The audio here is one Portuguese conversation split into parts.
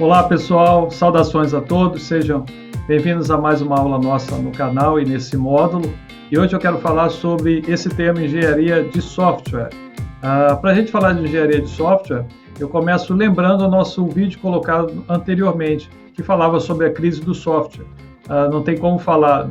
Olá pessoal, saudações a todos, sejam bem-vindos a mais uma aula nossa no canal e nesse módulo. E hoje eu quero falar sobre esse tema engenharia de software. Para a gente falar de engenharia de software, eu começo lembrando o nosso vídeo colocado anteriormente, que falava sobre a crise do software. Não tem como falar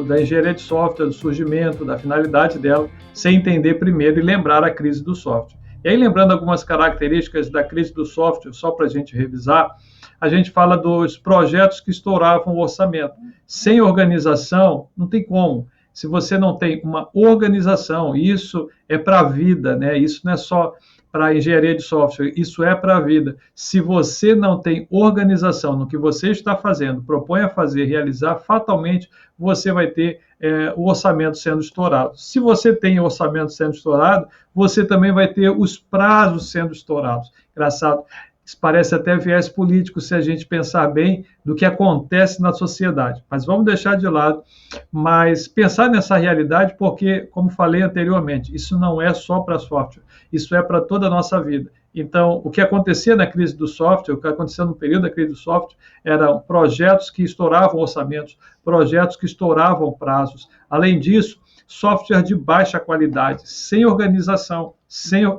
da engenharia de software, do surgimento, da finalidade dela, sem entender primeiro e lembrar a crise do software. E aí, lembrando algumas características da crise do software, só para a gente revisar, a gente fala dos projetos que estouravam o orçamento. Sem organização, não tem como. Se você não tem uma organização, isso é para a vida, né? Isso não é só para a engenharia de software, isso é para a vida. Se você não tem organização no que você está fazendo, propõe a fazer, realizar, fatalmente você vai ter o orçamento sendo estourado. Se você tem o orçamento sendo estourado, você também vai ter os prazos sendo estourados. Engraçado, isso parece até viés político se a gente pensar bem do que acontece na sociedade. Mas vamos deixar de lado, mas pensar nessa realidade porque, como falei anteriormente, isso não é só para software, isso é para toda a nossa vida. Então, o que acontecia na crise do software, o que acontecia no período da crise do software, eram projetos que estouravam orçamentos, projetos que estouravam prazos. Além disso, software de baixa qualidade, sem organização,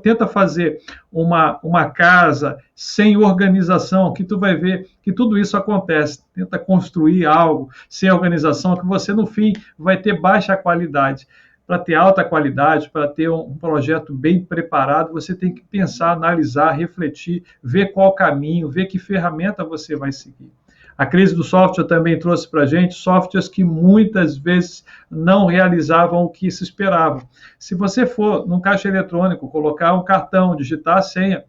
tenta fazer uma casa sem organização, que tu vai ver que tudo isso acontece. Tenta construir algo sem organização, que você, no fim, vai ter baixa qualidade. Para ter alta qualidade, para ter um projeto bem preparado, você tem que pensar, analisar, refletir, ver qual caminho, ver que ferramenta você vai seguir. A crise do software também trouxe para a gente softwares que muitas vezes não realizavam o que se esperava. Se você for num caixa eletrônico, colocar um cartão, digitar a senha,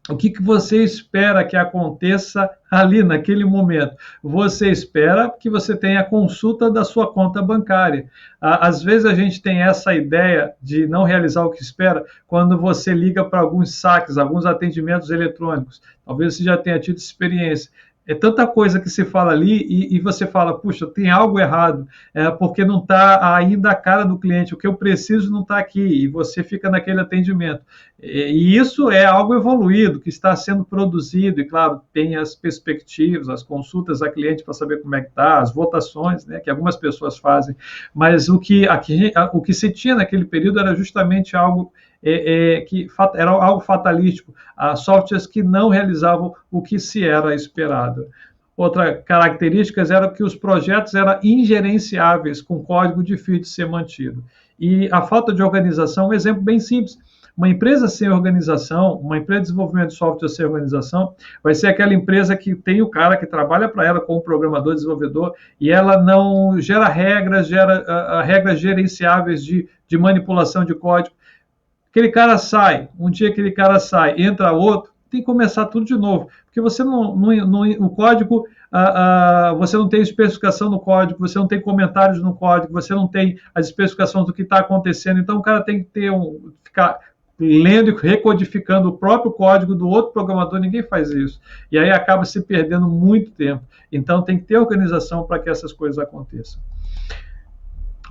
o que você espera que aconteça ali naquele momento? Você espera que você tenha a consulta da sua conta bancária. Às vezes a gente tem essa ideia de não realizar o que espera quando você liga para alguns saques, alguns atendimentos eletrônicos. Talvez você já tenha tido experiência. É tanta coisa que se fala ali e você fala, puxa, tem algo errado, porque não está ainda a cara do cliente, o que eu preciso não está aqui, e você fica naquele atendimento. E isso é algo evoluído, que está sendo produzido, e claro, tem as perspectivas, as consultas a cliente para saber como é que está, as votações, né, que algumas pessoas fazem, mas o que se tinha naquele período era justamente algo que era algo fatalístico, softwares que não realizavam o que se era esperado. Outra característica era que os projetos eram ingerenciáveis, com código difícil de ser mantido. E a falta de organização, um exemplo bem simples. Uma empresa sem organização, uma empresa de desenvolvimento de software sem organização, vai ser aquela empresa que tem o cara que trabalha para ela como programador, desenvolvedor, e ela não gera regras gerenciáveis de manipulação de código. Aquele cara sai, um dia aquele cara sai, entra outro, tem que começar tudo de novo, porque você o código, você não tem especificação no código, você não tem comentários no código, você não tem as especificações do que está acontecendo, então o cara tem que ficar lendo e recodificando o próprio código do outro programador, ninguém faz isso, e aí acaba se perdendo muito tempo, então tem que ter organização para que essas coisas aconteçam.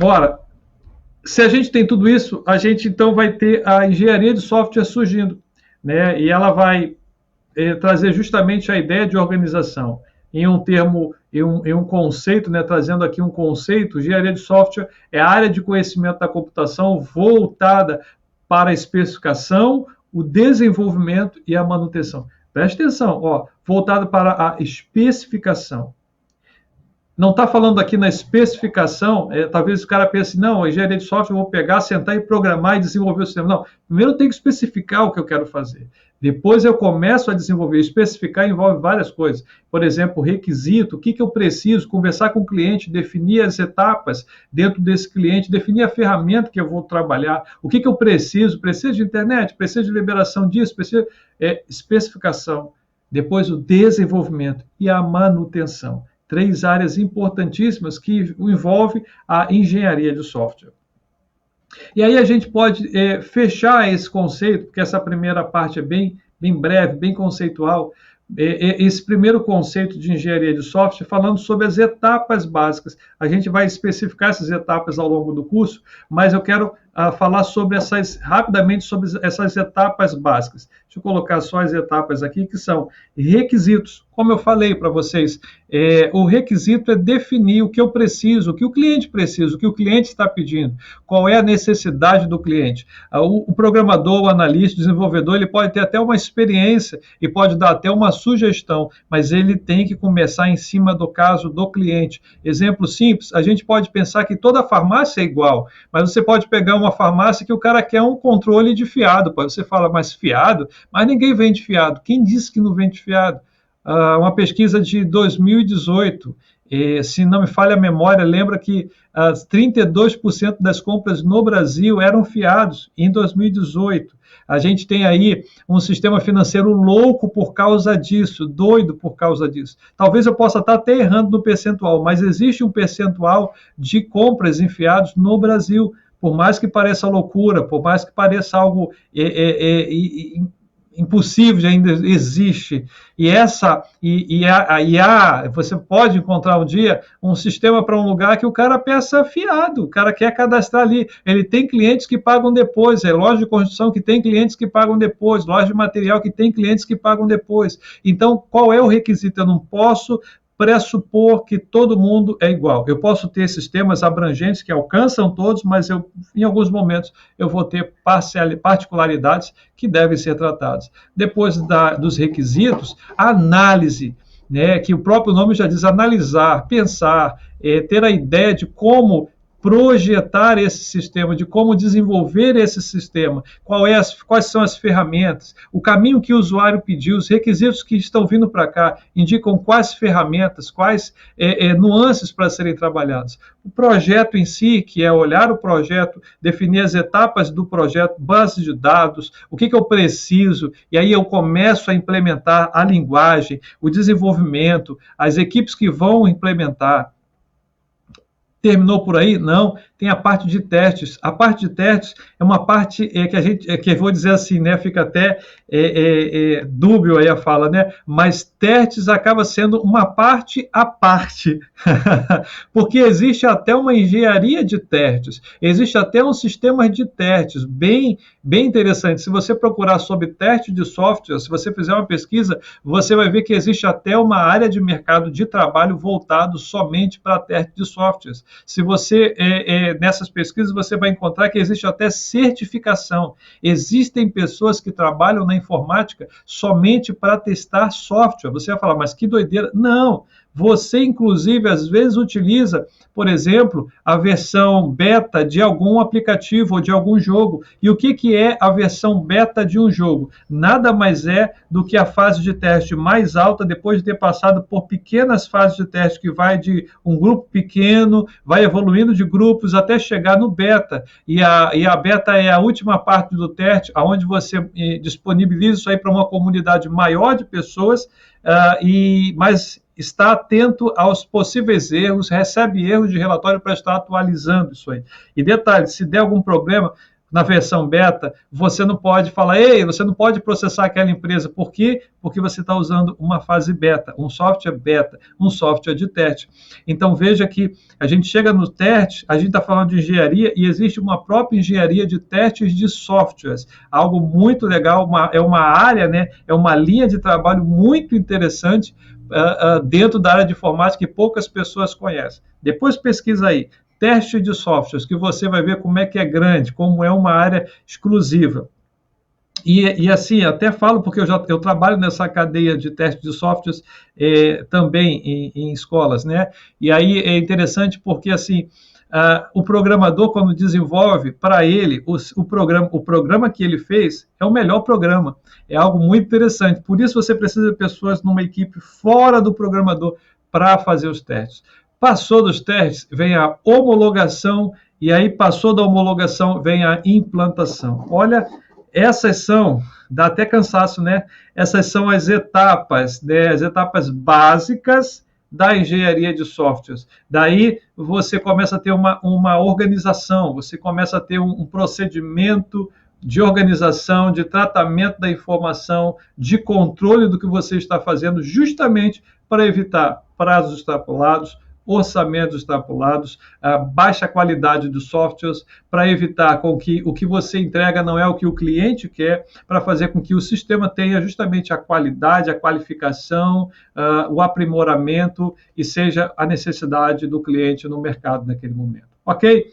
Ora, se a gente tem tudo isso, a gente então vai ter a engenharia de software surgindo, né? E ela vai trazer justamente a ideia de organização em um termo, em um conceito, né? Trazendo aqui um conceito, engenharia de software é a área de conhecimento da computação voltada para a especificação, o desenvolvimento e a manutenção. Preste atenção, voltada para a especificação. Não está falando aqui na especificação, talvez o cara pense, não, a engenharia de software eu vou pegar, sentar e programar e desenvolver o sistema. Não, primeiro eu tenho que especificar o que eu quero fazer. Depois eu começo a desenvolver. Especificar envolve várias coisas. Por exemplo, requisito, o que eu preciso, conversar com o cliente, definir as etapas dentro desse cliente, definir a ferramenta que eu vou trabalhar, o que eu preciso de internet, preciso de liberação disso, preciso especificação. Depois o desenvolvimento e a manutenção. 3 áreas importantíssimas que envolvem a engenharia de software. E aí a gente pode fechar esse conceito, porque essa primeira parte é bem breve, bem conceitual, esse primeiro conceito de engenharia de software, falando sobre as etapas básicas. A gente vai especificar essas etapas ao longo do curso, mas eu quero falar rapidamente sobre essas etapas básicas. Deixa eu colocar só as etapas aqui, que são requisitos. Como eu falei para vocês, o requisito é definir o que eu preciso, o que o cliente precisa, o que o cliente está pedindo, qual é a necessidade do cliente. O programador, o analista, o desenvolvedor, ele pode ter até uma experiência e pode dar até uma sugestão, mas ele tem que começar em cima do caso do cliente. Exemplo simples, a gente pode pensar que toda farmácia é igual, mas você pode pegar uma farmácia que o cara quer um controle de fiado. Você fala, mas fiado? Mas ninguém vende fiado. Quem disse que não vende fiado? Uma pesquisa de 2018, se não me falha a memória, lembra que 32% das compras no Brasil eram fiados em 2018. A gente tem aí um sistema financeiro louco por causa disso, doido por causa disso. Talvez eu possa estar até errando no percentual, mas existe um percentual de compras em fiados no Brasil, por mais que pareça loucura, por mais que pareça algo impossível, ainda existe. Você pode encontrar um dia um sistema para um lugar que o cara peça fiado, o cara quer cadastrar ali. Ele tem clientes que pagam depois, loja de construção que tem clientes que pagam depois, loja de material que tem clientes que pagam depois. Então, qual é o requisito? Eu não posso pressupor que todo mundo é igual. Eu posso ter sistemas abrangentes que alcançam todos, mas em alguns momentos eu vou ter particularidades que devem ser tratadas. Depois dos requisitos, a análise, né, que o próprio nome já diz, analisar, pensar, ter a ideia de como projetar esse sistema, de como desenvolver esse sistema, quais são as ferramentas, o caminho que o usuário pediu, os requisitos que estão vindo para cá, indicam quais ferramentas, quais nuances para serem trabalhadas. O projeto em si, que é olhar o projeto, definir as etapas do projeto, base de dados, o que eu preciso, e aí eu começo a implementar a linguagem, o desenvolvimento, as equipes que vão implementar. Terminou por aí? Não. Tem a parte de testes. A parte de testes é uma parte que a gente, que eu vou dizer assim, né? Fica até dúbio aí a fala, né? Mas testes acaba sendo uma parte à parte, porque existe até uma engenharia de testes, existe até um sistema de testes bem interessante. Se você procurar sobre teste de software, se você fizer uma pesquisa, você vai ver que existe até uma área de mercado de trabalho voltado somente para teste de softwares. Se você, nessas pesquisas, você vai encontrar que existe até certificação. Existem pessoas que trabalham na informática somente para testar software. Você vai falar, mas que doideira. Não, você, inclusive, às vezes utiliza, por exemplo, a versão beta de algum aplicativo ou de algum jogo. E o que é a versão beta de um jogo? Nada mais é do que a fase de teste mais alta, depois de ter passado por pequenas fases de teste, que vai de um grupo pequeno, vai evoluindo de grupos até chegar no beta. E a beta é a última parte do teste, onde você disponibiliza isso aí para uma comunidade maior de pessoas, mas está atento aos possíveis erros, recebe erros de relatório para estar atualizando isso aí. E detalhe, se der algum problema na versão beta, você não pode falar, você não pode processar aquela empresa. Por quê? Porque você está usando uma fase beta, um software de teste. Então veja que a gente chega no teste, a gente está falando de engenharia e existe uma própria engenharia de testes de softwares, algo muito legal, é uma área, né, é uma linha de trabalho muito interessante dentro da área de informática que poucas pessoas conhecem. Depois pesquisa aí, teste de softwares, que você vai ver como é que é grande, como é uma área exclusiva. E assim, até falo porque eu trabalho nessa cadeia de teste de softwares também em escolas, né? E aí é interessante porque, assim, o programador, quando desenvolve, para ele, o programa que ele fez é o melhor programa. É algo muito interessante. Por isso você precisa de pessoas numa equipe fora do programador para fazer os testes. Passou dos testes, vem a homologação, e aí passou da homologação, vem a implantação. Olha, essas são, dá até cansaço, né? Essas são as etapas, né? As etapas básicas da engenharia de softwares. Daí você começa a ter uma organização, você começa a ter um procedimento de organização, de tratamento da informação, de controle do que você está fazendo, justamente para evitar prazos extrapolados, orçamentos extrapolados, baixa qualidade dos softwares, para evitar com que o que você entrega não é o que o cliente quer, para fazer com que o sistema tenha justamente a qualidade, a qualificação, o aprimoramento e seja a necessidade do cliente no mercado naquele momento. Ok?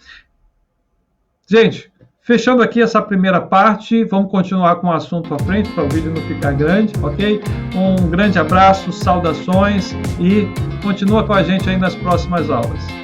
Gente, fechando aqui essa primeira parte, vamos continuar com o assunto à frente, para o vídeo não ficar grande, ok? Um grande abraço, saudações e continua com a gente aí nas próximas aulas.